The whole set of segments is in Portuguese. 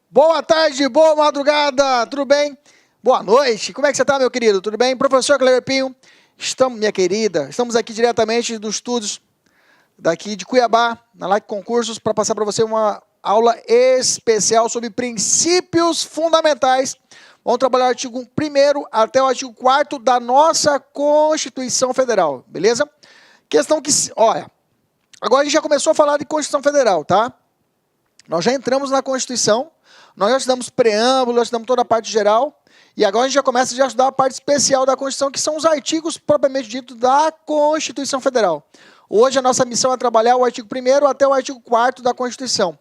Boa tarde, boa madrugada, tudo bem? Boa noite, como é que você está, meu querido? Tudo bem? Professor Cleber Pinho, minha querida, estamos aqui diretamente dos estúdios daqui de Cuiabá, na LAC Concursos, para passar para você uma aula especial sobre princípios fundamentais. Vamos trabalhar o artigo 1º até o artigo 4º da nossa Constituição Federal, beleza? Questão que, olha, agora a gente já começou a falar de Constituição Federal, tá? Nós já entramos na Constituição, nós já estudamos preâmbulo, já estudamos toda a parte geral, e agora a gente já começa a estudar a parte especial da Constituição, que são os artigos propriamente ditos da Constituição Federal. Hoje a nossa missão é trabalhar o artigo 1º até o artigo 4º da Constituição.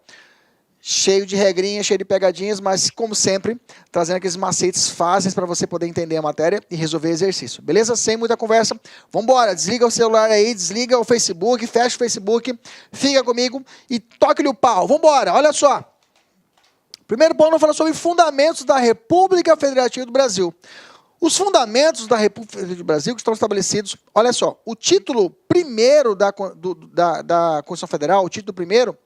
Cheio de regrinhas, cheio de pegadinhas, mas, como sempre, trazendo aqueles macetes fáceis para você poder entender a matéria e resolver exercício. Beleza? Sem muita conversa. Vamos embora. Desliga o celular aí, desliga o Facebook, fecha o Facebook, fica comigo e toque-lhe o pau. Vamos embora. Olha só. Primeiro ponto, vamos falar sobre fundamentos da República Federativa do Brasil. Os fundamentos da República Federativa do Brasil que estão estabelecidos, olha só, o título 1º da Constituição Federal, o título 1º,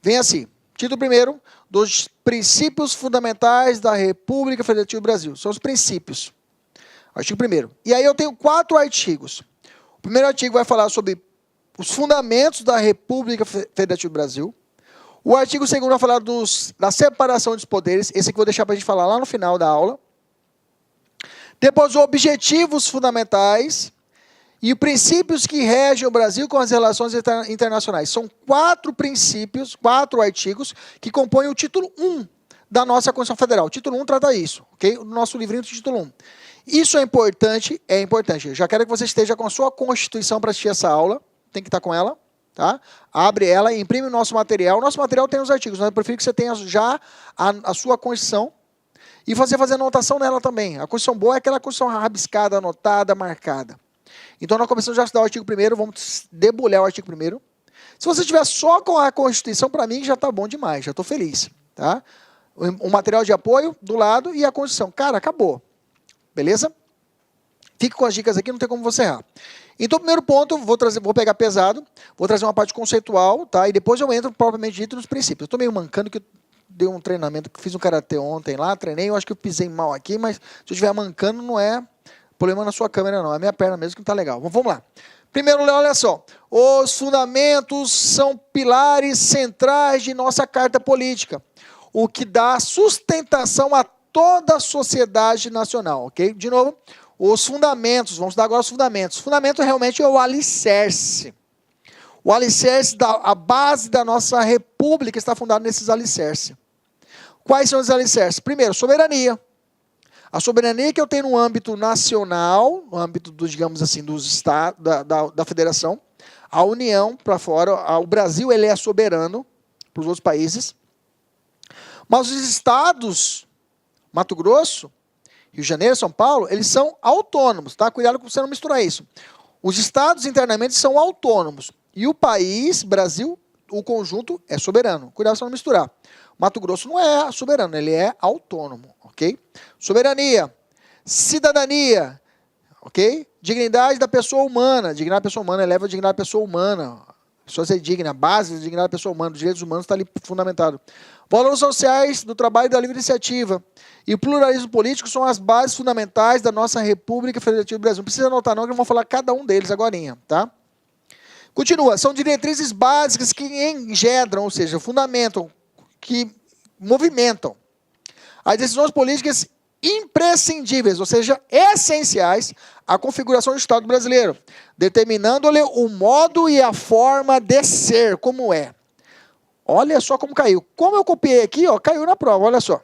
vem assim. Título 1º dos princípios fundamentais da República Federativa do Brasil. São os princípios. Artigo 1º. E aí eu tenho 4 artigos. O primeiro artigo vai falar sobre os fundamentos da República Federativa do Brasil. O artigo 2º vai falar da separação dos poderes. Esse aqui eu vou deixar para a gente falar lá no final da aula. Depois, os objetivos fundamentais e princípios que regem o Brasil com as relações internacionais. São 4 princípios, 4 artigos que compõem o título 1 da nossa Constituição Federal. O título 1 trata isso, ok? O nosso livrinho do título 1. Isso é importante, é importante. Eu já quero que você esteja com a sua Constituição para assistir essa aula. Tem que estar com ela, tá? Abre ela e imprime o nosso material. O nosso material tem os artigos, mas eu prefiro que você tenha já a sua Constituição e fazer anotação nela também. A Constituição boa é aquela Constituição rabiscada, anotada, marcada. Então, nós começamos já a estudar o artigo 1º, vamos debulhar o artigo 1º. Se você estiver só com a Constituição, para mim já está bom demais, já estou feliz. Tá? O material de apoio do lado e a Constituição. Cara, acabou. Beleza? Fique com as dicas aqui, não tem como você errar. Então, primeiro ponto, vou pegar pesado, vou trazer uma parte conceitual, tá? E depois eu entro propriamente dito nos princípios. Eu estou meio mancando que eu dei um treinamento, fiz um karatê ontem lá, treinei, eu acho que eu pisei mal aqui, mas se eu estiver mancando, não é problema na sua câmera, não. É a minha perna mesmo que não está legal. Vamos lá. Primeiro, olha só. Os fundamentos são pilares centrais de nossa Carta Política, o que dá sustentação a toda a sociedade nacional, ok? De novo, os fundamentos. Vamos dar agora os fundamentos. O fundamento realmente é o alicerce. O alicerce, a base da nossa república está fundada nesses alicerces. Quais são os alicerces? Primeiro, soberania. A soberania que eu tenho no âmbito nacional, no âmbito, digamos assim, dos estados, da federação, a União para fora, o Brasil ele é soberano para os outros países, mas os estados, Mato Grosso, Rio de Janeiro, São Paulo, eles são autônomos, tá? Cuidado com você não misturar isso. Os estados internamente são autônomos, e o país, Brasil, o conjunto é soberano. Cuidado com você não misturar. Mato Grosso não é soberano, ele é autônomo, ok? Soberania, cidadania, ok? Dignidade da pessoa humana. Dignidade da pessoa humana eleva a dignidade da pessoa humana. A pessoa ser digna, a base da dignidade da pessoa humana, dos direitos humanos está ali fundamentado. Valores sociais do trabalho e da livre iniciativa. E o pluralismo político são as bases fundamentais da nossa República Federativa do Brasil. Não precisa anotar não, que eu vou falar cada um deles agorinha, tá? Continua, são diretrizes básicas que engendram, ou seja, fundamentam, que movimentam as decisões políticas imprescindíveis, ou seja, essenciais à configuração do Estado brasileiro, determinando-lhe o modo e a forma de ser, como é. Olha só como caiu. Como eu copiei aqui, ó, caiu na prova, olha só.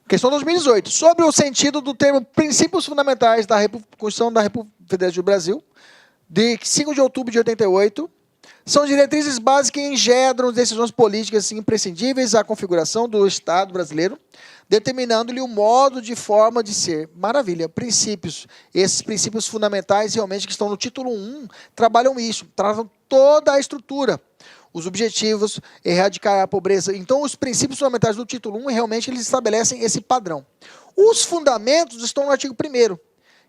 Questão 2018. Sobre o sentido do termo princípios fundamentais da Constituição da República Federativa do Brasil, de 5 de outubro de 88, são diretrizes básicas que engendram decisões políticas imprescindíveis à configuração do Estado brasileiro, determinando-lhe o modo de forma de ser. Maravilha, princípios. Esses princípios fundamentais, realmente, que estão no título 1, trabalham isso, tratam toda a estrutura. Os objetivos, erradicar a pobreza. Então, os princípios fundamentais do título 1, realmente, eles estabelecem esse padrão. Os fundamentos estão no artigo 1º.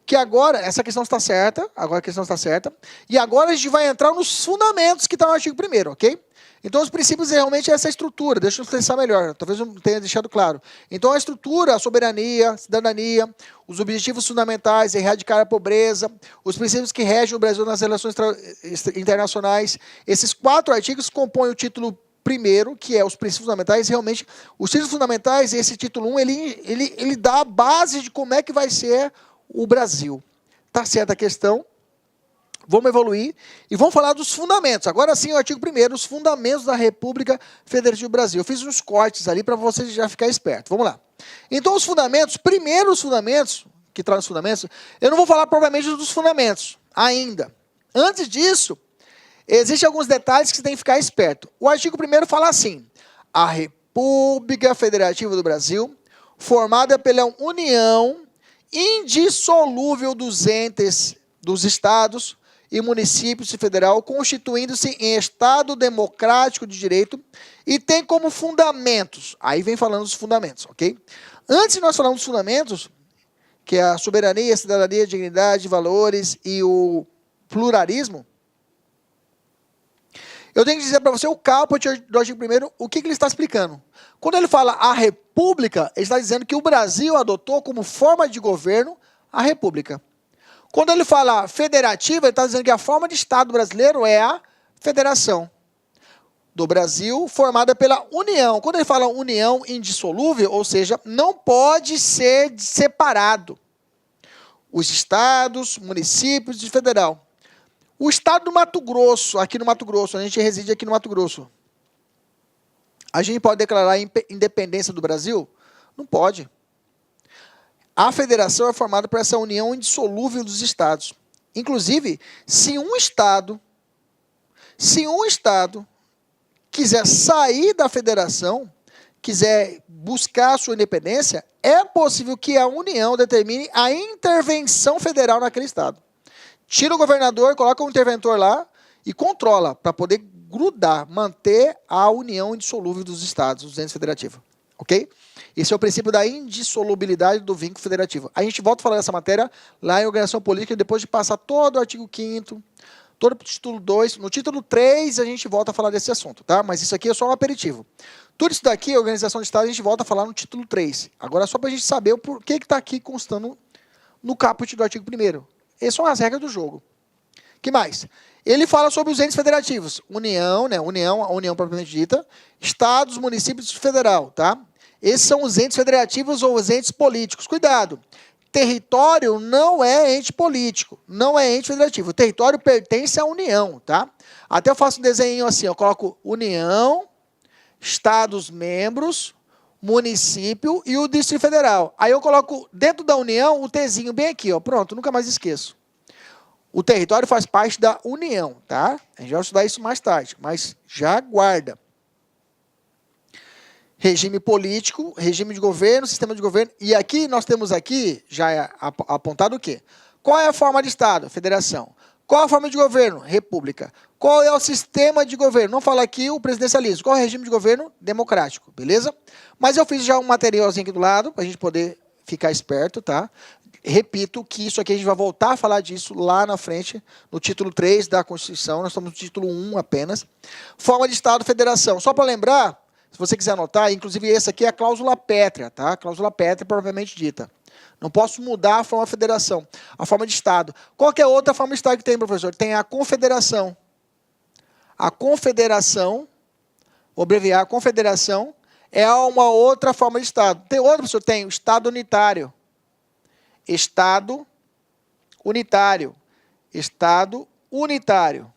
Que agora, essa questão está certa, agora a questão está certa, e agora a gente vai entrar nos fundamentos que estão no artigo 1º, ok? Então, os princípios realmente é essa estrutura. Deixa eu expressar melhor, talvez eu não tenha deixado claro. Então, a estrutura, a soberania, a cidadania, os objetivos fundamentais, erradicar a pobreza, os princípios que regem o Brasil nas relações internacionais. Esses 4 artigos compõem o título primeiro, que é os princípios fundamentais. Realmente, os títulos fundamentais, esse título 1, ele dá a base de como é que vai ser o Brasil. Tá certa a questão? Vamos evoluir e vamos falar dos fundamentos. Agora sim, o artigo 1º, os fundamentos da República Federativa do Brasil. Eu fiz uns cortes ali para você já ficar esperto. Vamos lá. Então, os fundamentos, primeiro os fundamentos, que traz os fundamentos, eu não vou falar propriamente dos fundamentos ainda. Antes disso, existem alguns detalhes que você tem que ficar esperto. O artigo 1º fala assim: a República Federativa do Brasil, formada pela união indissolúvel dos entes dos estados e municípios e federal, constituindo-se em Estado democrático de direito e tem como fundamentos, aí vem falando dos fundamentos, ok? Antes de nós falarmos dos fundamentos, que é a soberania, a cidadania, a dignidade, valores e o pluralismo, eu tenho que dizer para você o caput do artigo 1º, o que ele está explicando. Quando ele fala a República, ele está dizendo que o Brasil adotou como forma de governo a República. Quando ele fala federativa, ele está dizendo que a forma de Estado brasileiro é a federação do Brasil, formada pela união. Quando ele fala união indissolúvel, ou seja, não pode ser separado. Os estados, municípios e federal. O estado do Mato Grosso, aqui no Mato Grosso, a gente reside aqui no Mato Grosso. A gente pode declarar a independência do Brasil? Não pode. A federação é formada por essa união indissolúvel dos estados. Inclusive, se um estado quiser sair da federação, quiser buscar a sua independência, é possível que a União determine a intervenção federal naquele estado. Tira o governador, coloca um interventor lá e controla, para poder grudar, manter a união indissolúvel dos estados, dos entes federativos. Ok? Esse é o princípio da indissolubilidade do vínculo federativo. A gente volta a falar dessa matéria lá em Organização Política, depois de passar todo o artigo 5º, todo o título 2. No título 3, a gente volta a falar desse assunto, tá? Mas isso aqui é só um aperitivo. Tudo isso daqui, Organização de Estado, a gente volta a falar no título 3. Agora, só para a gente saber o porquê que está aqui constando no caput do artigo 1º. Essas são as regras do jogo. Que mais? Ele fala sobre os entes federativos. União, né? A União propriamente dita. Estados, municípios e federal, tá? Esses são os entes federativos ou os entes políticos. Cuidado! Território não é ente político, não é ente federativo. O território pertence à União, tá? Até eu faço um desenho assim, eu coloco União, Estados membros, município e o Distrito Federal. Aí eu coloco dentro da União o Tzinho bem aqui, ó. Pronto, nunca mais esqueço. O território faz parte da União, tá? A gente vai estudar isso mais tarde, mas já guarda. Regime político, regime de governo, sistema de governo. E aqui, nós temos aqui, já é apontado o quê? Qual é a forma de Estado? Federação. Qual a forma de governo? República. Qual é o sistema de governo? Não fala aqui o presidencialismo. Qual é o regime de governo? Democrático, beleza? Mas eu fiz já um materialzinho aqui do lado, para a gente poder ficar esperto, tá? Repito que isso aqui a gente vai voltar a falar disso lá na frente, no título 3 da Constituição. Nós estamos no título 1 apenas. Forma de Estado, federação. Só para lembrar, se você quiser anotar, inclusive esse aqui é a cláusula pétrea, tá? A cláusula pétrea propriamente dita. Não posso mudar a forma de federação, a forma de Estado. Qual que é a outra forma de Estado que tem, professor? Tem a confederação. A confederação, vou abreviar, a confederação é uma outra forma de Estado. Tem outra, professor? Tem o Estado unitário. Estado unitário. Estado unitário.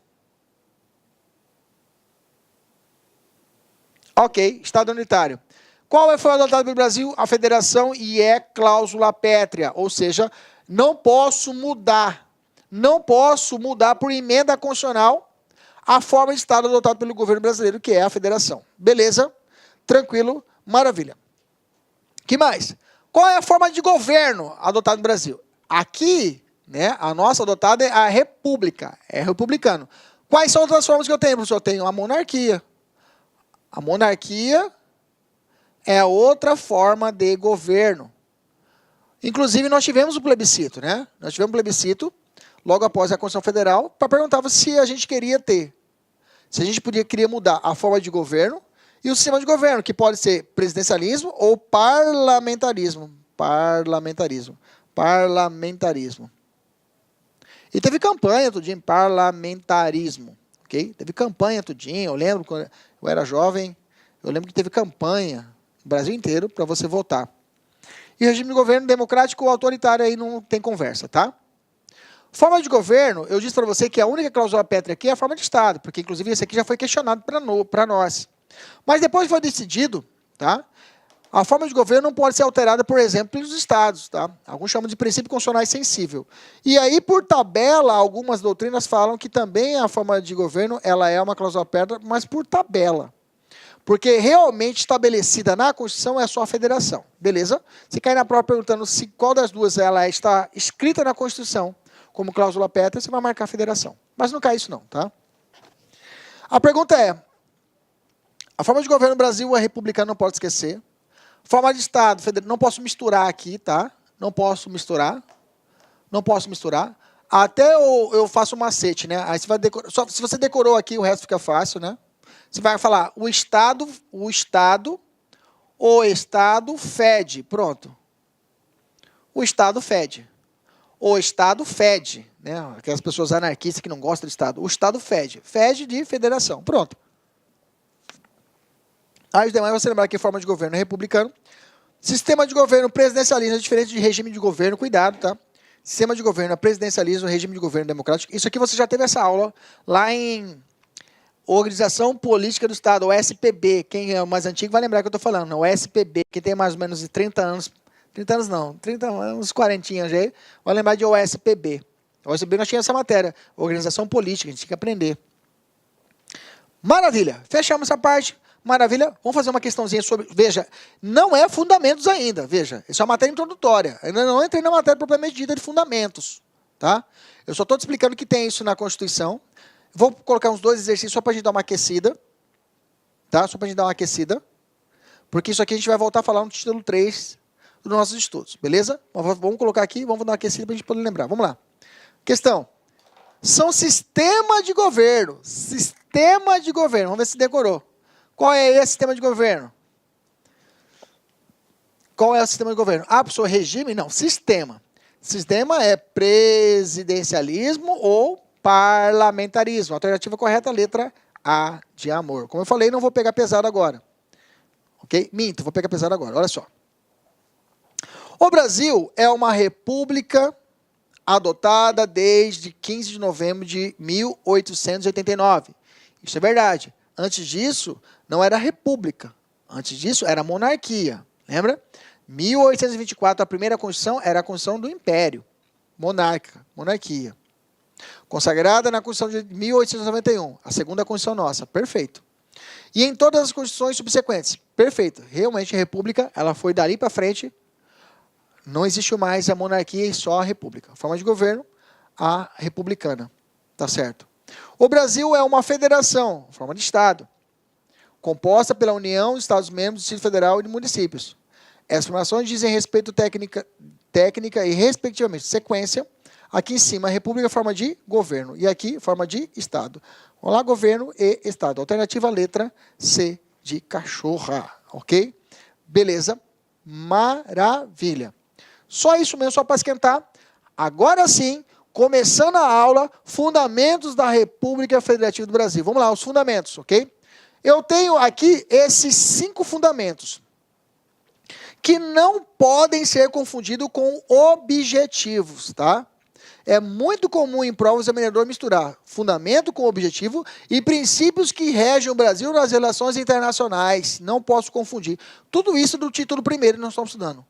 Ok, Estado unitário. Qual foi adotado pelo Brasil? A federação e é cláusula pétrea, ou seja, não posso mudar por emenda constitucional a forma de Estado adotada pelo governo brasileiro, que é a federação. Beleza? Tranquilo? Maravilha. Que mais? Qual é a forma de governo adotada no Brasil? Aqui, né, a nossa adotada é a república, é republicano. Quais são outras formas que eu tenho, professor? Eu tenho a monarquia. A monarquia é outra forma de governo. Inclusive, nós tivemos o plebiscito, né? Nós tivemos um plebiscito, logo após a Constituição Federal, para perguntar se a gente queria ter. Se a gente queria mudar a forma de governo e o sistema de governo, que pode ser presidencialismo ou parlamentarismo. Parlamentarismo. E teve campanha tudinho, parlamentarismo. Okay? Teve campanha tudinho. Eu lembro, quando eu era jovem, eu lembro que teve campanha no Brasil inteiro para você votar. E o regime de governo democrático ou autoritário aí não tem conversa, tá? Forma de governo, eu disse para você que a única cláusula pétrea aqui é a forma de Estado, porque inclusive esse aqui já foi questionado para nós. Mas depois foi decidido, tá? A forma de governo não pode ser alterada, por exemplo, pelos estados, tá? Alguns chamam de princípio constitucional sensível. E aí, por tabela, algumas doutrinas falam que também a forma de governo ela é uma cláusula pétrea, mas por tabela. Porque realmente estabelecida na Constituição é só a federação, beleza? Se cair na prova perguntando se qual das duas ela está escrita na Constituição como cláusula pétrea, você vai marcar a federação. Mas não cai isso não, tá? A pergunta é, a forma de governo no Brasil é republicana, não pode esquecer. Forma de Estado, não posso misturar aqui, tá? Não posso misturar. Até eu faço um macete, né? Aí você vai decorar, só se você decorou aqui, o resto fica fácil, né? Você vai falar o Estado fede. Pronto. O Estado fede. O Estado fede. Né? Aquelas pessoas anarquistas que não gostam do Estado. O Estado fede. Fede de federação. Pronto. Aí os demais você lembrar que forma de governo é republicano. Sistema de governo presidencialismo é diferente de regime de governo. Cuidado, tá? Sistema de governo é presidencialismo, regime de governo democrático. Isso aqui você já teve essa aula lá em Organização Política do Estado, o SPB. Quem é o mais antigo vai lembrar que eu estou falando. O SPB, que tem mais ou menos de 30 anos. 30 anos não, uns 40 já aí, vai lembrar de OSPB. O OSPB nós tínhamos essa matéria. Organização Política, a gente tinha que aprender. Maravilha, fechamos essa parte. Maravilha, vamos fazer uma questãozinha sobre... Veja, não é fundamentos ainda, veja. Isso é uma matéria introdutória. Ainda não entrei na matéria propriamente dita de fundamentos. Tá? Eu só estou te explicando que tem isso na Constituição. Vou colocar uns 2 exercícios só para a gente dar uma aquecida. Tá? Só para a gente dar uma aquecida. Porque isso aqui a gente vai voltar a falar no título 3 dos nossos estudos. Beleza? Vamos colocar aqui, vamos dar uma aquecida para a gente poder lembrar. Vamos lá. Questão. São sistema de governo. Sistema de governo. Vamos ver se decorou. Qual é esse sistema de governo? Qual é o sistema de governo? Ah, professor, regime? Não, sistema. Sistema é presidencialismo ou parlamentarismo. Alternativa correta, letra A de amor. Como eu falei, não vou pegar pesado agora. Ok? Minto, vou pegar pesado agora. Olha só. O Brasil é uma república adotada desde 15 de novembro de 1889. Isso é verdade. Antes disso, não era república. Antes disso, era monarquia. Lembra? 1824, a primeira Constituição era a Constituição do Império. Monarquia. Consagrada na Constituição de 1891, a segunda Constituição nossa. Perfeito. E em todas as Constituições subsequentes. Perfeito. Realmente, a república, ela foi dali para frente. Não existe mais a monarquia e só a república. A forma de governo, a republicana. Tá certo? O Brasil é uma federação, forma de Estado, composta pela União, Estados-membros, Distrito Federal e de municípios. Essas formações dizem respeito técnica e, respectivamente, sequência. Aqui em cima, República, forma de governo. E aqui, forma de Estado. Vamos lá, governo e Estado. Alternativa, letra C de cachorra. Ok? Beleza? Maravilha. Só isso mesmo, só para esquentar. Agora sim, começando a aula, fundamentos da República Federativa do Brasil. Vamos lá, os fundamentos, ok? Eu tenho aqui esses 5 fundamentos, que não podem ser confundidos com objetivos, tá? É muito comum em provas o examinador misturar fundamento com objetivo e princípios que regem o Brasil nas relações internacionais. Não posso confundir. Tudo isso do título primeiro nós estamos estudando.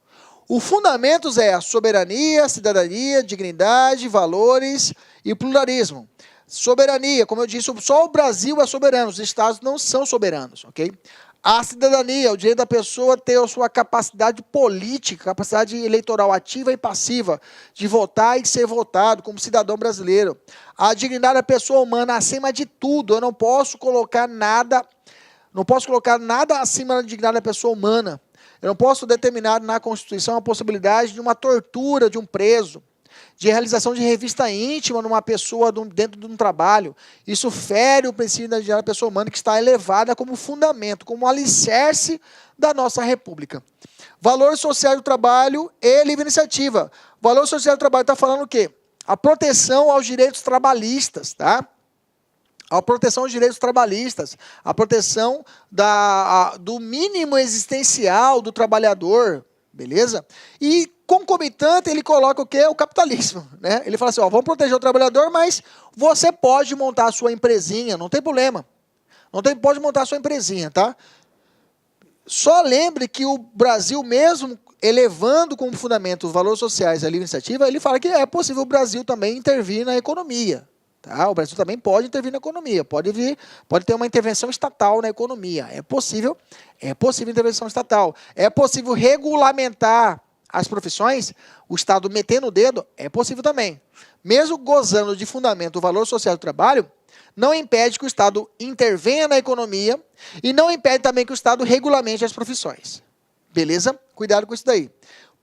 O fundamentos é a soberania, cidadania, dignidade, valores e pluralismo. Soberania, como eu disse, só o Brasil é soberano, os estados não são soberanos, ok? A cidadania, o direito da pessoa ter a sua capacidade política, capacidade eleitoral ativa e passiva, de votar e ser votado como cidadão brasileiro. A dignidade da pessoa humana, acima de tudo, eu não posso colocar nada acima da dignidade da pessoa humana. Eu não posso determinar na Constituição a possibilidade de uma tortura de um preso. de realização de revista íntima numa pessoa dentro de um trabalho. Isso fere o princípio da dignidade da pessoa humana, que está elevada como fundamento, como alicerce da nossa república. Valor social do trabalho e livre iniciativa. Valor social do trabalho está falando o quê? A proteção aos direitos trabalhistas, tá? A proteção aos direitos trabalhistas, a proteção do mínimo existencial do trabalhador, beleza? E, concomitante, ele coloca o quê? O capitalismo, né? Ele fala assim, ó, vamos proteger o trabalhador, mas você pode montar a sua empresinha, não tem problema. Pode montar a sua empresinha, tá? Só lembre que o Brasil, mesmo elevando como fundamento os valores sociais e a livre iniciativa, ele fala que é possível o Brasil também intervir na economia. Tá? O Brasil também pode intervir na economia, pode ter uma intervenção estatal na economia. É possível intervenção estatal. É possível regulamentar as profissões, o Estado metendo o dedo, é possível também. Mesmo gozando de fundamento o valor social do trabalho, não impede que o Estado intervenha na economia e não impede também que o Estado regulamente as profissões. Beleza? Cuidado com isso daí.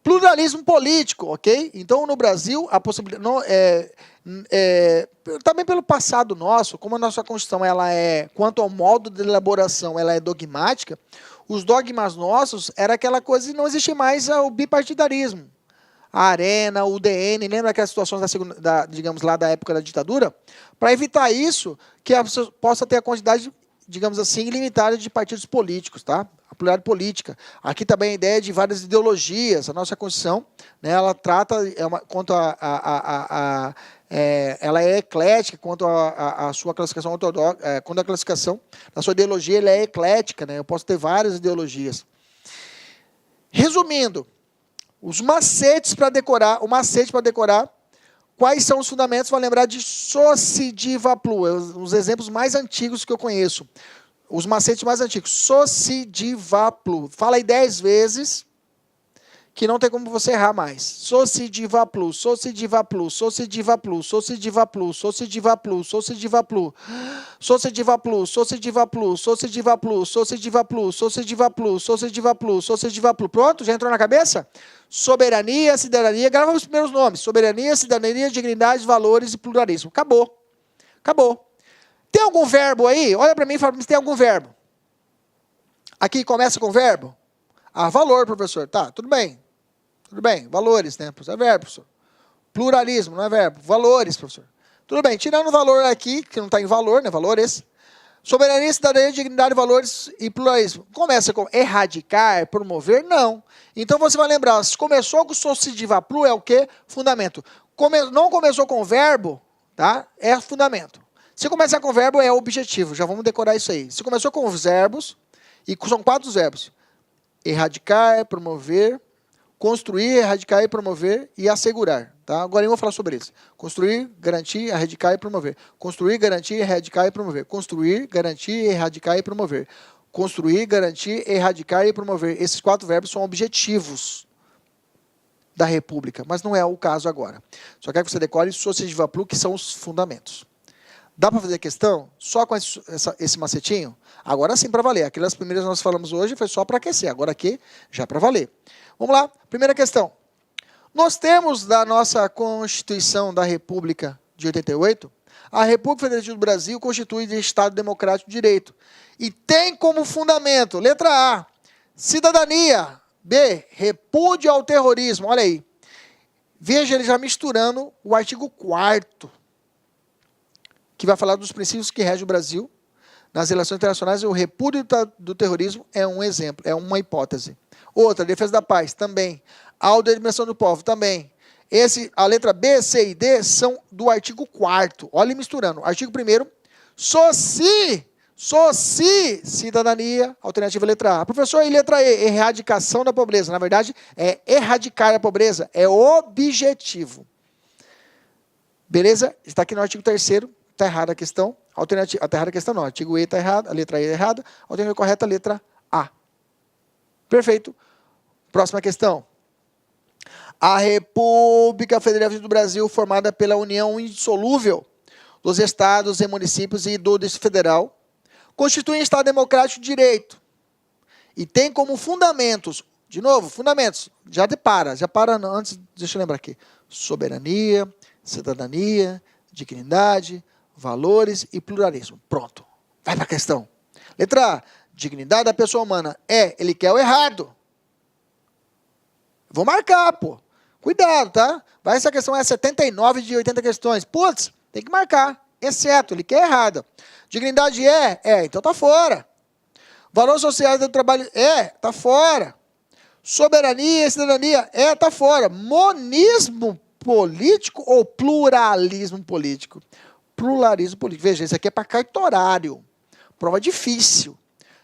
Pluralismo político, ok? Então, no Brasil, a possibilidade... também pelo passado nosso, como a nossa Constituição, ela é, quanto ao modo de elaboração, ela é dogmática, os dogmas nossos era aquela coisa de não existir mais o bipartidarismo. A Arena, o UDN, lembra aquelas situações digamos lá, da época da ditadura? Para evitar isso, que a pessoa possa ter a quantidade, digamos assim, ilimitada de partidos políticos, tá? A pluralidade política. Aqui também a ideia de várias ideologias. A nossa Constituição, né, ela trata, quanto ela é eclética quanto à sua classificação ortodoxa, quanto à classificação da sua ideologia, ela é eclética, né? Eu posso ter várias ideologias. Resumindo, os macetes para decorar, quais são os fundamentos? Vou lembrar de Socidiva Plu, os exemplos mais antigos que eu conheço. Os macetes mais antigos. Socidiva Plu. Fala aí 10 vezes, que não tem como você errar mais. Socidiva Plu, Socidiva Plu, Socidiva Plu, Socidiva Plu, Socidiva Plu, Socidiva Plu, Socidiva Plu, Socidiva Plu, Socidiva Plu, Socidiva Plu, Socidiva Plu, Socidiva Plu, Socidiva Plu. Pronto? Já entrou na cabeça? Soberania, cidadania, grava os primeiros nomes. Soberania, cidadania, dignidade, valores e pluralismo. Acabou. Acabou. Tem algum verbo aí? Olha para mim e fala se tem algum verbo. Aqui começa com verbo? Ah, valor, professor. Tá, tudo bem. Tudo bem. Valores, né? É verbo, professor. Pluralismo, não é verbo. Valores, professor. Tudo bem. Tirando o valor aqui, que não está em valor, né? Valores. Soberania, cidadania, dignidade, valores e pluralismo. Começa com erradicar, promover? Não. Então você vai lembrar, se começou com Socidiva Plu, é o quê? Fundamento. Não começou com verbo, tá? É fundamento. Se começar com verbo, é objetivo. Já vamos decorar isso aí. Se começou com os verbos, e são 4 verbos. Erradicar, promover, construir, erradicar e promover e assegurar. Tá? Agora eu vou falar sobre isso. Construir, garantir, erradicar e promover. Construir, garantir, erradicar e promover. Construir, garantir, erradicar e promover. Construir, garantir, erradicar e promover. Esses 4 verbos são objetivos da República, mas não é o caso agora. Só quero que você decore Socidiva Plu, que são os fundamentos. Dá para fazer a questão só com esse macetinho? Agora sim para valer. Aquelas primeiras que nós falamos hoje foi só para aquecer. Agora aqui já para valer. Vamos lá. Primeira questão. Nós temos da nossa Constituição da República de 88, a República Federativa do Brasil constitui de Estado Democrático de Direito. E tem como fundamento, letra A, cidadania. B, repúdio ao terrorismo. Olha aí. Veja ele já misturando o artigo 4º. Que vai falar dos princípios que regem o Brasil nas relações internacionais, e o repúdio do terrorismo é um exemplo, é uma hipótese. Outra, defesa da paz, também. A autodeterminação do povo, também. A letra B, C e D são do artigo 4º. Olha misturando. Artigo 1º, cidadania, alternativa letra A. Professor, e letra E, erradicação da pobreza. Na verdade, é erradicar a pobreza, é objetivo. Beleza? Está aqui no artigo 3º. Está errada a questão. Alternativa, está errada a questão não. Artigo E está errado, a letra E é errada. A alternativa correta, a letra A. Perfeito. Próxima questão. A República Federativa do Brasil, formada pela união indissolúvel dos estados e municípios e do Distrito Federal, constitui um Estado democrático de direito e tem como fundamentos, de novo, fundamentos, já para antes, deixa eu lembrar aqui. soberania, cidadania, dignidade, valores e pluralismo. Pronto. Vai para a questão. Letra A. Dignidade da pessoa humana. Ele quer o errado. Vou marcar, pô. Cuidado, tá? Vai, essa questão é 79 de 80 questões. Putz, tem que marcar. Exceto, ele quer errado. Dignidade então tá fora. Valores sociais do trabalho, tá fora. Soberania e cidadania, tá fora. Monismo político ou pluralismo político? Pluralismo político. Veja, isso aqui é para cartorário. Prova difícil.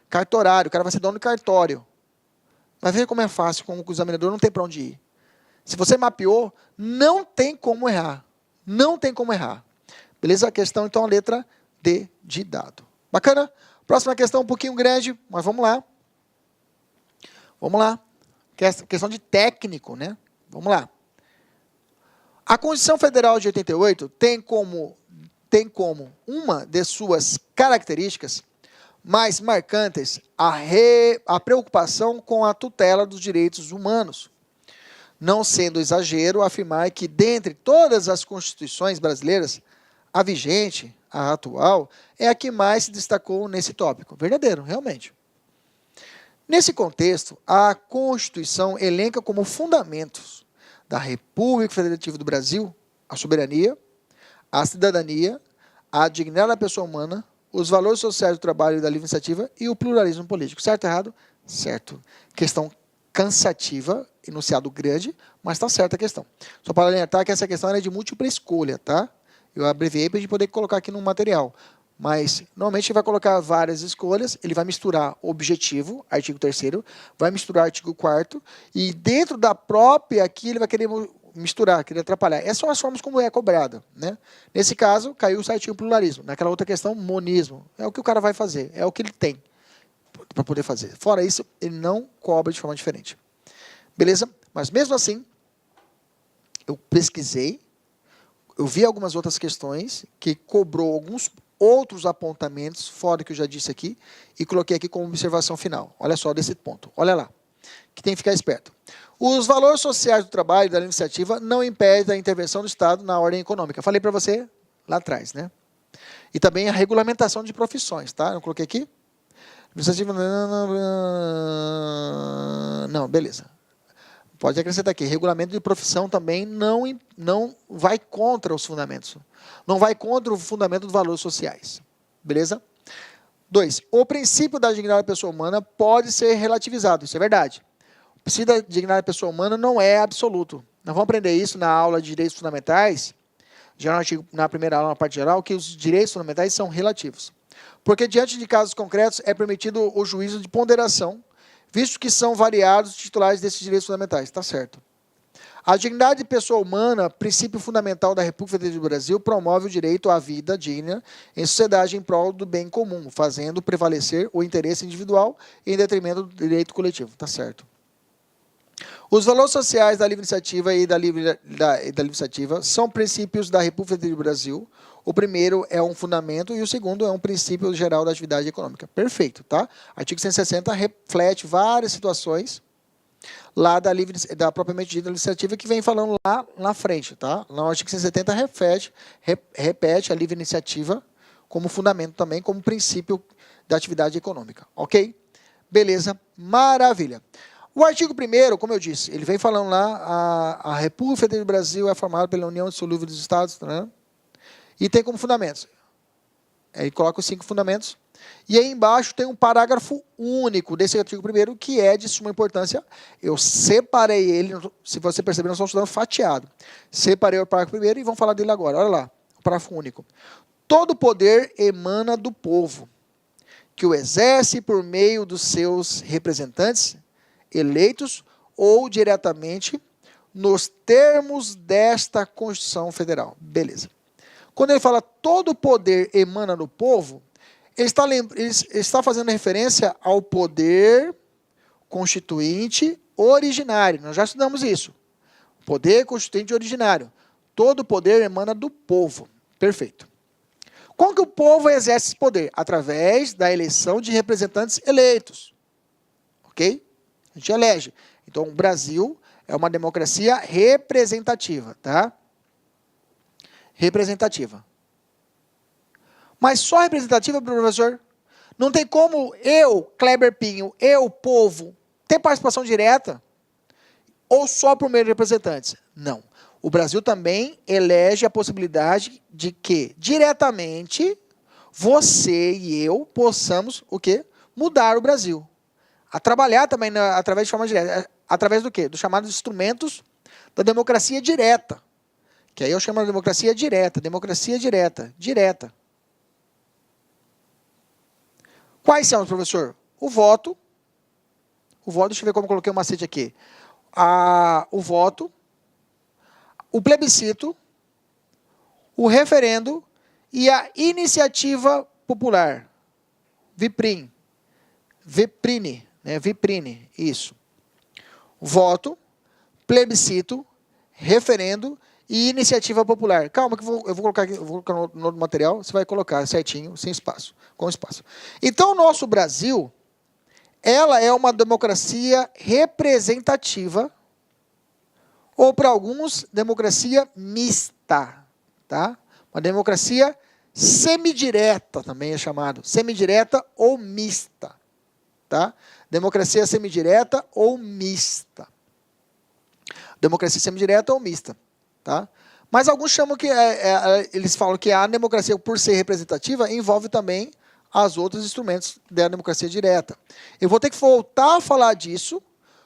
Cartorário, o cara vai ser dono do cartório. Vai ver como é fácil, como o examinador não tem para onde ir. Se você mapeou, não tem como errar. Não tem como errar. Beleza? A questão, então, a letra D de dado. Bacana? Próxima questão um pouquinho grande, mas vamos lá. Vamos lá. Questão de técnico, né? Vamos lá. A Constituição Federal de 88 tem como uma de suas características mais marcantes a preocupação com a tutela dos direitos humanos, não sendo exagero afirmar que, dentre todas as constituições brasileiras, a vigente, a atual, é a que mais se destacou nesse tópico. Verdadeiro, realmente. Nesse contexto, a Constituição elenca como fundamentos da República Federativa do Brasil a soberania, a cidadania, a dignidade da pessoa humana, os valores sociais do trabalho e da livre iniciativa e o pluralismo político. Certo ou errado? Certo. Questão cansativa, enunciado grande, mas está certa a questão. Só para alertar que essa questão era de múltipla escolha, tá? Eu abreviei para a gente poder colocar aqui no material. Mas, normalmente, ele vai colocar várias escolhas, ele vai misturar objetivo, artigo 3º, vai misturar artigo 4º, e dentro da própria aqui, ele vai querer misturar, querer atrapalhar. Essas são as formas como é cobrada, né? Nesse caso, caiu o certinho pluralismo. Naquela outra questão, monismo. É o que o cara vai fazer, é o que ele tem para poder fazer. Fora isso, ele não cobra de forma diferente. Beleza? Mas mesmo assim, eu pesquisei, eu vi algumas outras questões que cobrou alguns outros apontamentos, fora que eu já disse aqui, e coloquei aqui como observação final. Olha só desse ponto. Olha lá, que tem que ficar esperto. Os valores sociais do trabalho e da iniciativa não impedem a intervenção do Estado na ordem econômica. Falei para você lá atrás, né? E também a regulamentação de profissões, tá? Eu coloquei aqui. Iniciativa... Não, beleza. Pode acrescentar aqui. Regulamento de profissão também não vai contra os fundamentos. Não vai contra o fundamento dos valores sociais. Beleza? 2. O princípio da dignidade da pessoa humana pode ser relativizado. Isso é verdade. O princípio da dignidade da pessoa humana não é absoluto. Nós vamos aprender isso na aula de direitos fundamentais, na primeira aula, na parte geral, que os direitos fundamentais são relativos. Porque, diante de casos concretos, é permitido o juízo de ponderação, visto que são variados os titulares desses direitos fundamentais. Está certo. A dignidade de pessoa humana, princípio fundamental da República Federativa do Brasil, promove o direito à vida digna em sociedade em prol do bem comum, fazendo prevalecer o interesse individual em detrimento do direito coletivo. Está certo. Os valores sociais da livre iniciativa e da livre iniciativa são princípios da República Federativa do Brasil. O primeiro é um fundamento e o segundo é um princípio geral da atividade econômica. Perfeito, tá? Artigo 160 reflete várias situações lá da propriamente dita iniciativa que vem falando lá na frente, tá? No artigo 170 repete a livre iniciativa como fundamento também, como princípio da atividade econômica, ok? Beleza, maravilha. O artigo 1º, como eu disse, ele vem falando lá, a República Federativa do Brasil é formada pela União Indissolúvel dos Estados, né? E tem como fundamentos. Ele coloca os 5 fundamentos. E aí embaixo tem um parágrafo único desse artigo 1º, que é de suma importância. Eu separei ele, se você perceber, nós estamos estudando fatiado. Separei o parágrafo 1º e vamos falar dele agora. Olha lá, o parágrafo único. Todo poder emana do povo, que o exerce por meio dos seus representantes, eleitos ou diretamente, nos termos desta Constituição Federal. Beleza. Quando ele fala todo poder emana do povo, ele está fazendo referência ao poder constituinte originário. Nós já estudamos isso. Poder constituinte originário. Todo poder emana do povo. Perfeito. Como que o povo exerce esse poder? Através da eleição de representantes eleitos. Ok? A gente elege. Então, o Brasil É uma democracia representativa, tá? Representativa. Mas só representativa, professor? Não tem como eu, Kleber Pinho, eu, povo, ter participação direta? Ou só por meio de representantes? Não. O Brasil também elege a possibilidade de que, diretamente, você e eu possamos, o quê? Mudar o Brasil. A trabalhar também através de forma direta. Através do quê? Dos chamados instrumentos da democracia direta. Que aí eu chamo de democracia direta. Democracia direta. Direta. Quais são, professor? O voto. O voto, deixa eu ver como eu coloquei o macete aqui. O voto. O plebiscito. O referendo. E a iniciativa popular. Viprim. Viprine. Né? Viprine. Isso. Voto, plebiscito, referendo e iniciativa popular. Calma que eu vou colocar aqui, eu vou colocar no material, você vai colocar certinho, sem espaço, com espaço. Então, o nosso Brasil, ela é uma democracia representativa, ou para alguns, democracia mista, tá? Uma democracia semidireta também é chamado, semidireta ou mista, tá? Democracia semidireta ou mista. Democracia semidireta ou mista. Tá? Mas alguns chamam que, eles falam que a democracia, por ser representativa, envolve também os outros instrumentos da democracia direta. Eu vou ter que voltar a falar disso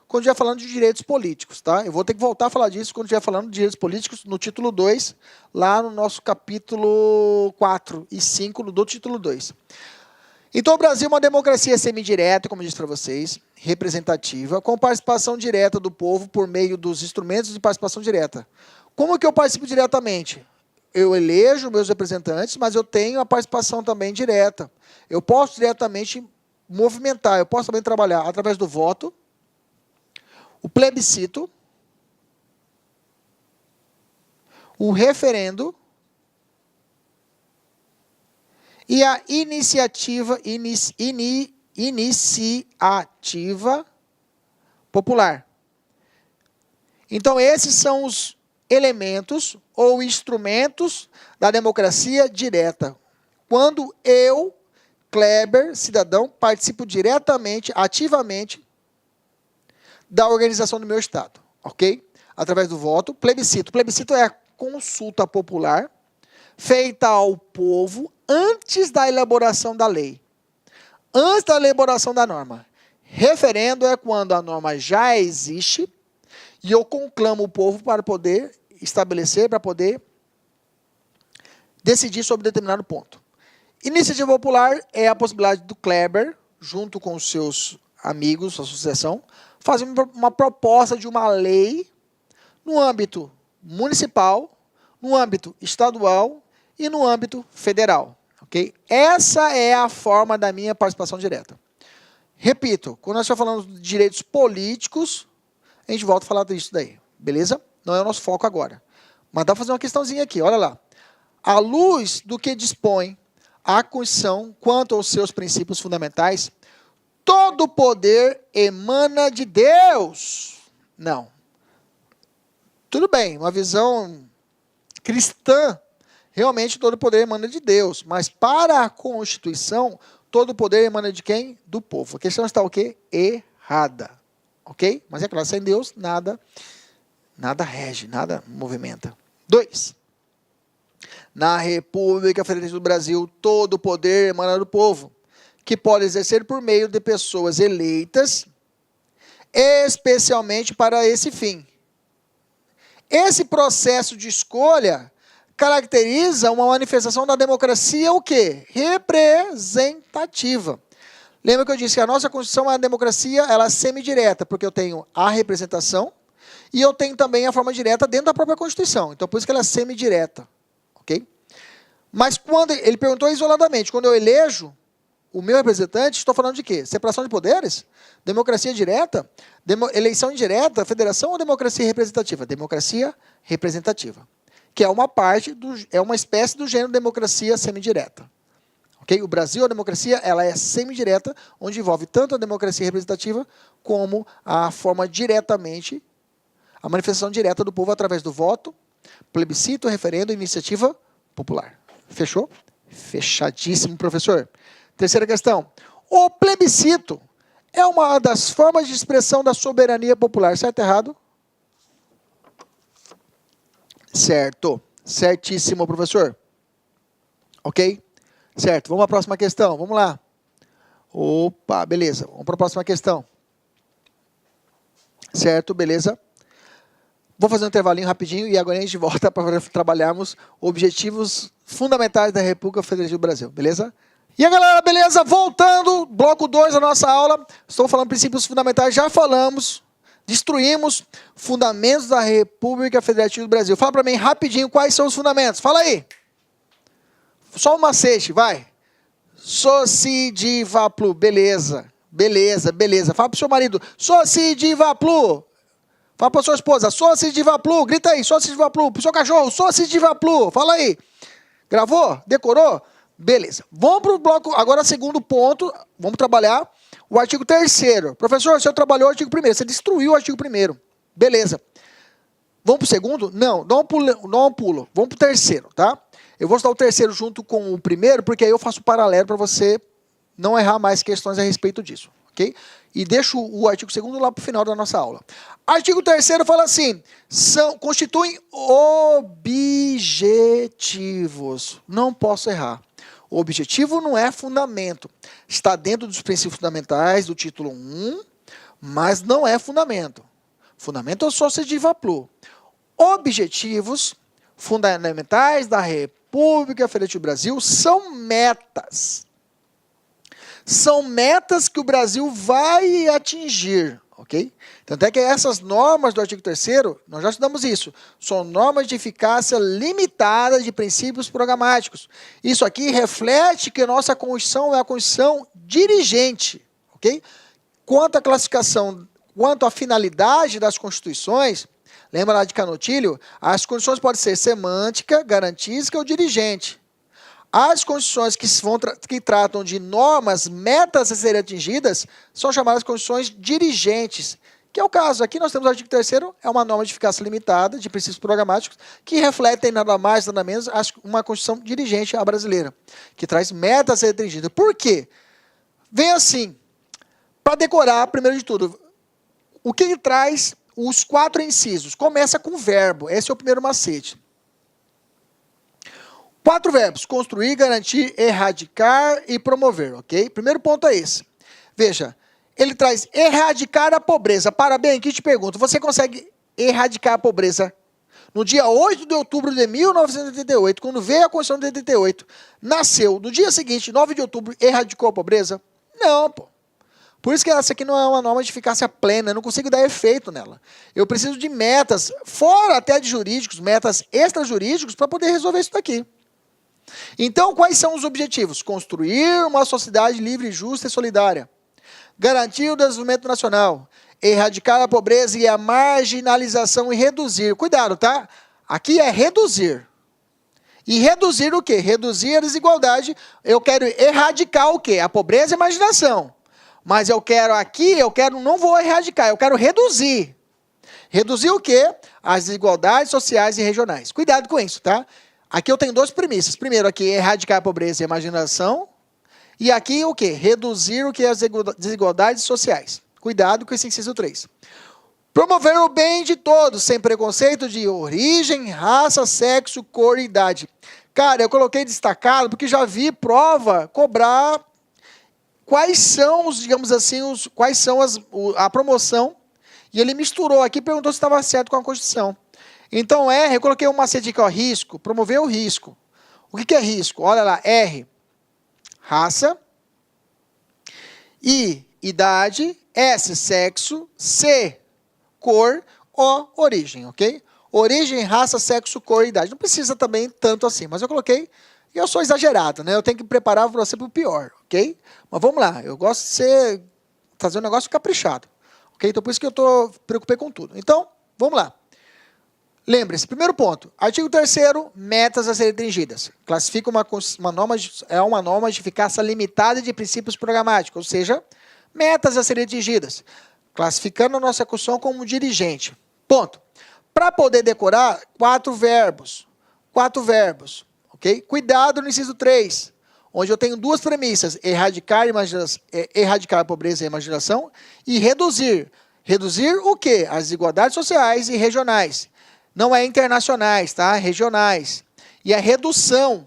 quando estiver falando de direitos políticos. Tá? Eu vou ter que voltar a falar disso quando estiver falando de direitos políticos no título 2, lá no nosso capítulo 4 e 5 do título 2. Então, o Brasil é uma democracia semidireta, como eu disse para vocês, representativa, com participação direta do povo por meio dos instrumentos de participação direta. Como que eu participo diretamente? Eu elejo meus representantes, mas eu tenho a participação também direta. Eu posso diretamente movimentar, eu posso também trabalhar através do voto, o plebiscito, o referendo, e a iniciativa popular. Então, esses são os elementos ou instrumentos da democracia direta. Quando eu, Kleber, cidadão, participo diretamente, ativamente, da organização do meu Estado. Ok? Através do voto. Plebiscito. Plebiscito é a consulta popular feita ao povo antes da elaboração da lei, antes da elaboração da norma. Referendo é quando a norma já existe e eu conclamo o povo para poder estabelecer, para poder decidir sobre determinado ponto. Iniciativa popular é a possibilidade do Kleber, junto com os seus amigos, a associação, fazer uma proposta de uma lei no âmbito municipal, no âmbito estadual e no âmbito federal. Okay? Essa é a forma da minha participação direta. Repito, quando nós estamos falando de direitos políticos, a gente volta a falar disso daí. Beleza? Não é o nosso foco agora. Mas dá para fazer uma questãozinha aqui, olha lá. À luz do que dispõe a Constituição quanto aos seus princípios fundamentais, todo poder emana de Deus. Não. Tudo bem, uma visão cristã, realmente todo poder emana de Deus, mas para a Constituição, todo poder emana de quem? Do povo. A questão está o quê? Errada. Ok? Mas é claro, sem Deus, nada rege, nada movimenta. 2. Na República Federal do Brasil, todo poder emana do povo, que pode exercer por meio de pessoas eleitas, especialmente para esse fim. Esse processo de escolha caracteriza uma manifestação da democracia o quê? Representativa. Lembra que eu disse que a nossa Constituição é uma democracia, ela é semidireta, porque eu tenho a representação e eu tenho também a forma direta dentro da própria Constituição. Então, por isso que ela é semidireta. Ok? Mas quando ele perguntou isoladamente, quando eu elejo o meu representante, estou falando de quê? Separação de poderes? Democracia direta? Eleição indireta? Federação ou democracia representativa? Democracia representativa. Que é uma parte, é uma espécie do gênero democracia semidireta. Okay? O Brasil, a democracia, ela é semidireta, onde envolve tanto a democracia representativa como a forma diretamente a manifestação direta do povo através do voto, plebiscito, referendo e iniciativa popular. Fechou? Fechadíssimo, professor. Terceira questão. O plebiscito é uma das formas de expressão da soberania popular. Certo ou errado? Certo. Certíssimo, professor. Ok? Certo. Vamos à próxima questão. Vamos lá. Opa, beleza. Vamos para a próxima questão. Certo, beleza. Vou fazer um intervalinho rapidinho e agora a gente volta para trabalharmos objetivos fundamentais da República Federativa do Brasil, beleza? E aí, galera, beleza? Voltando, bloco 2 da nossa aula. Estou falando princípios fundamentais, já falamos, destruímos fundamentos da República Federativa do Brasil. Fala para mim rapidinho quais são os fundamentos. Fala aí. Só um macete, vai. Socidivaplu, beleza. Beleza, beleza. Fala pro seu marido, Socidivaplu. Fala pra sua esposa, Socidivaplu. Grita aí, Socidivaplu. Pro seu cachorro, Socidivaplu. Fala aí. Gravou? Decorou? Beleza. Vamos pro bloco, agora segundo ponto, vamos trabalhar o artigo 3º. Professor, você trabalhou o artigo 1º, você destruiu o artigo 1º. Beleza. Vamos pro segundo? Não, dá um pulo. Vamos pro 3º, tá? Eu vou estudar o 3º junto com o 1º, porque aí eu faço paralelo para você não errar mais questões a respeito disso, ok? E deixo o artigo 2º lá para o final da nossa aula. Artigo 3º fala assim, constituem objetivos. Não posso errar. O objetivo não é fundamento. Está dentro dos princípios fundamentais do título 1, mas não é fundamento. Fundamento é o Socidivaplu. Objetivos fundamentais da República Federativa do Brasil são metas. São metas que o Brasil vai atingir, ok? Tanto é que essas normas do artigo 3º, nós já estudamos isso, são normas de eficácia limitada de princípios programáticos. Isso aqui reflete que a nossa Constituição é a Constituição dirigente, ok? Quanto à classificação, quanto à finalidade das Constituições, lembra lá de Canutilho? As Constituições podem ser semântica, garantística ou dirigente. As Constituições que tratam de normas, metas a serem atingidas, são chamadas Constituições dirigentes, que é o caso. Aqui nós temos o artigo 3º, é uma norma de eficácia limitada, de princípios programáticos, que refletem nada mais, nada menos, uma Constituição dirigente à brasileira, que traz metas a serem atingidas. Por quê? Vem assim, para decorar, primeiro de tudo, o que traz os 4 incisos? Começa com verbo, esse é o primeiro macete. 4 verbos, construir, garantir, erradicar e promover, ok? Primeiro ponto é esse. Veja, ele traz erradicar a pobreza. Parabéns, aqui te pergunto, você consegue erradicar a pobreza? No dia 8 de outubro de 1988, quando veio a Constituição de 88, nasceu, no dia seguinte, 9 de outubro, erradicou a pobreza? Não, pô. Por isso que essa aqui não é uma norma de eficácia plena, eu não consigo dar efeito nela. Eu preciso de metas, fora até de jurídicos, metas extrajurídicos, para poder resolver isso daqui. Então, quais são os objetivos? Construir uma sociedade livre, justa e solidária. Garantir o desenvolvimento nacional. Erradicar a pobreza e a marginalização e reduzir. Cuidado, tá? Aqui é reduzir. E reduzir o quê? Reduzir a desigualdade. Eu quero erradicar o quê? A pobreza e a marginação. Mas não vou erradicar, eu quero reduzir. Reduzir o quê? As desigualdades sociais e regionais. Cuidado com isso, tá? Aqui eu tenho 2 premissas. Primeiro aqui, erradicar a pobreza e a marginação. E aqui o quê? Reduzir o que? As desigualdades sociais. Cuidado com esse inciso 3. Promover o bem de todos, sem preconceito de origem, raça, sexo, cor e idade. Cara, eu coloquei destacado porque já vi prova cobrar quais são os, digamos assim, a promoção. E ele misturou aqui e perguntou se estava certo com a Constituição. Então, R, eu coloquei um macete aqui, ó, risco, promover o risco. O que é risco? Olha lá, R, raça, I, idade, S, sexo, C, cor, O, origem, ok? Origem, raça, sexo, cor e idade. Não precisa também tanto assim, mas eu coloquei, e eu sou exagerado, né? Eu tenho que preparar você para o pior, ok? Mas vamos lá, eu gosto de fazer um negócio caprichado, ok? Então, por isso que eu preocupei com tudo. Então, vamos lá. Lembre-se, primeiro ponto, artigo 3º, metas a serem atingidas. Classifica uma norma de eficácia limitada de princípios programáticos, ou seja, metas a serem atingidas. Classificando a nossa Constituição como dirigente. Ponto. Para poder decorar, 4 verbos. 4 verbos, ok? Cuidado no inciso 3, onde eu tenho 2 premissas, erradicar a pobreza e a marginação e reduzir. Reduzir o quê? As desigualdades sociais e regionais. Não é internacionais, tá? Regionais. E a redução,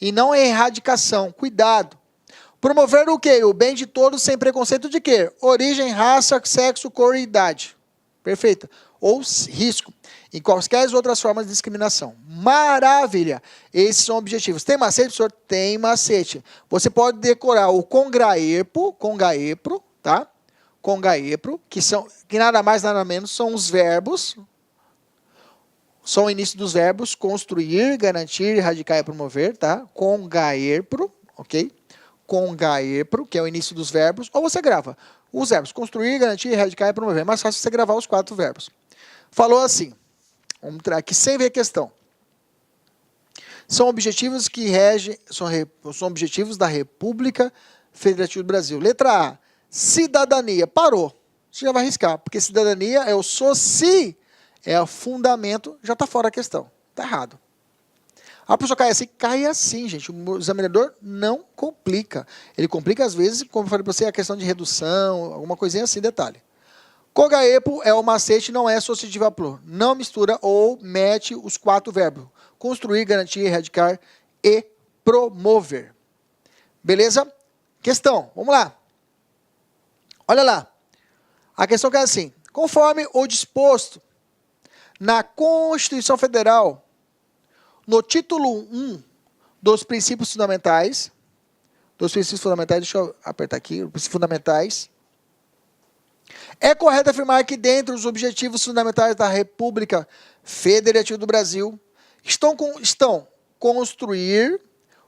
e não a erradicação. Cuidado. Promover o quê? O bem de todos sem preconceito de quê? Origem, raça, sexo, cor e idade. Perfeito. Ou risco. Em quaisquer outras formas de discriminação. Maravilha! Esses são objetivos. Tem macete, professor? Tem macete. Você pode decorar o congaepro, tá? Congaepro, que nada mais, nada menos, são os verbos, são o início dos verbos, construir, garantir, erradicar e promover, tá? Congaepro, ok? Congaepro, que é o início dos verbos, ou você grava os verbos, construir, garantir, erradicar e promover. É mais fácil você gravar os 4 verbos. Falou assim, vamos entrar aqui sem ver a questão. São objetivos que regem, são objetivos da República Federativa do Brasil. Letra A, cidadania. Parou. Você já vai arriscar, porque cidadania é o soci, é o fundamento, já está fora a questão. Está errado. A pessoa cai assim, gente. O examinador não complica. Ele complica, às vezes, como eu falei para você, a questão de redução, alguma coisinha assim, detalhe. Congaepo é o macete, não é associativo a plur. Não mistura ou mete os 4 verbos. Construir, garantir, erradicar e promover. Beleza? Questão, vamos lá. Olha lá. A questão que é assim. Conforme o disposto na Constituição Federal, no título 1 dos princípios fundamentais, deixa eu apertar aqui, os princípios fundamentais, é correto afirmar que dentre os objetivos fundamentais da República Federativa do Brasil estão construir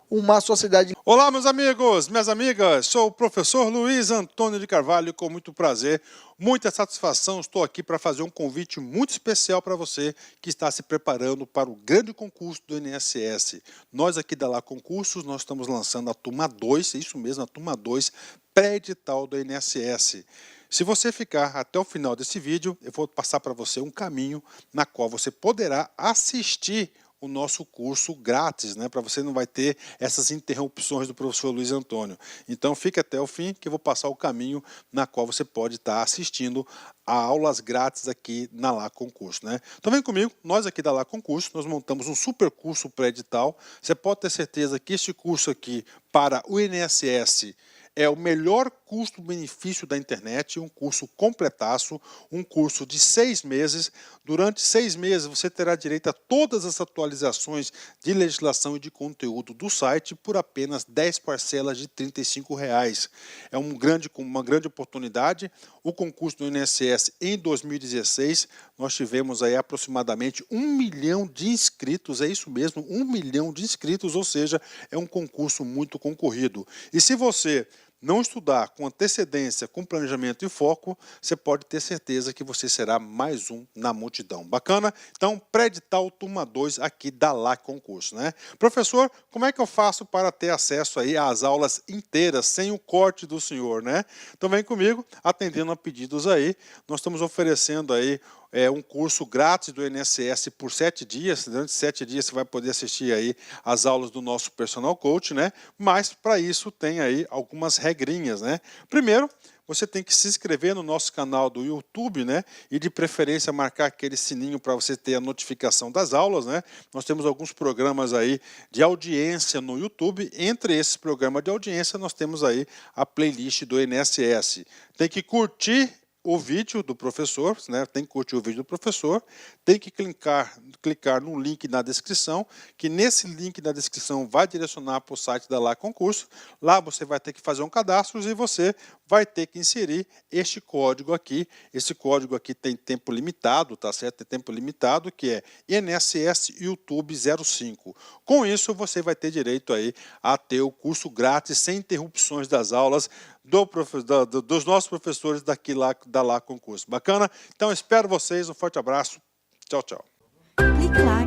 uma sociedade... Olá, meus amigos, minhas amigas, sou o professor Luiz Antônio de Carvalho, com muito prazer, muita satisfação, estou aqui para fazer um convite muito especial para você que está se preparando para o grande concurso do INSS. Nós aqui da Lá Concursos, nós estamos lançando a turma 2, isso mesmo, a turma 2, pré-edital do INSS. Se você ficar até o final desse vídeo, eu vou passar para você um caminho na qual você poderá assistir o nosso curso grátis, né? Para você não vai ter essas interrupções do professor Luiz Antônio. Então fique até o fim que eu vou passar o caminho na qual você pode estar assistindo a aulas grátis aqui na Lá Concurso, né? Então vem comigo, nós aqui da Lá Concurso, nós montamos um super curso pré-edital. Você pode ter certeza que este curso aqui para o INSS é o melhor custo-benefício da internet, um curso completaço, um curso de 6 meses. Durante 6 meses você terá direito a todas as atualizações de legislação e de conteúdo do site por apenas 10 parcelas de R$ 35,00. É uma grande oportunidade. O concurso do INSS em 2016, nós tivemos aí aproximadamente 1 milhão de inscritos, é isso mesmo, 1 milhão de inscritos, ou seja, é um concurso muito concorrido. E se você não estudar com antecedência, com planejamento e foco, você pode ter certeza que você será mais um na multidão. Bacana? Então, pré-edital turma 2 aqui da Lá Concurso, né? Professor, como é que eu faço para ter acesso aí às aulas inteiras, sem o corte do senhor, né? Então vem comigo, atendendo a pedidos aí. Nós estamos oferecendo aí um curso grátis do INSS por 7 dias. Durante 7 dias você vai poder assistir aí as aulas do nosso personal coach, né? Mas para isso tem aí algumas regrinhas, né? Primeiro, você tem que se inscrever no nosso canal do YouTube, né? E de preferência marcar aquele sininho para você ter a notificação das aulas, né? Nós temos alguns programas aí de audiência no YouTube. Entre esses programas de audiência, nós temos aí a playlist do INSS. Tem que curtir o vídeo do professor, né? Tem que curtir o vídeo do professor, tem que clicar no link na descrição, que nesse link na descrição vai direcionar para o site da Lá Concurso. Lá você vai ter que fazer um cadastro e você vai ter que inserir este código aqui. Esse código aqui tem tempo limitado, tá certo? Tem tempo limitado, que é INSS YouTube 05. Com isso, você vai ter direito aí a ter o curso grátis, sem interrupções das aulas, dos nossos professores daqui da Lá Concurso. Bacana? Então, espero vocês. Um forte abraço. Tchau, tchau. Clique lá.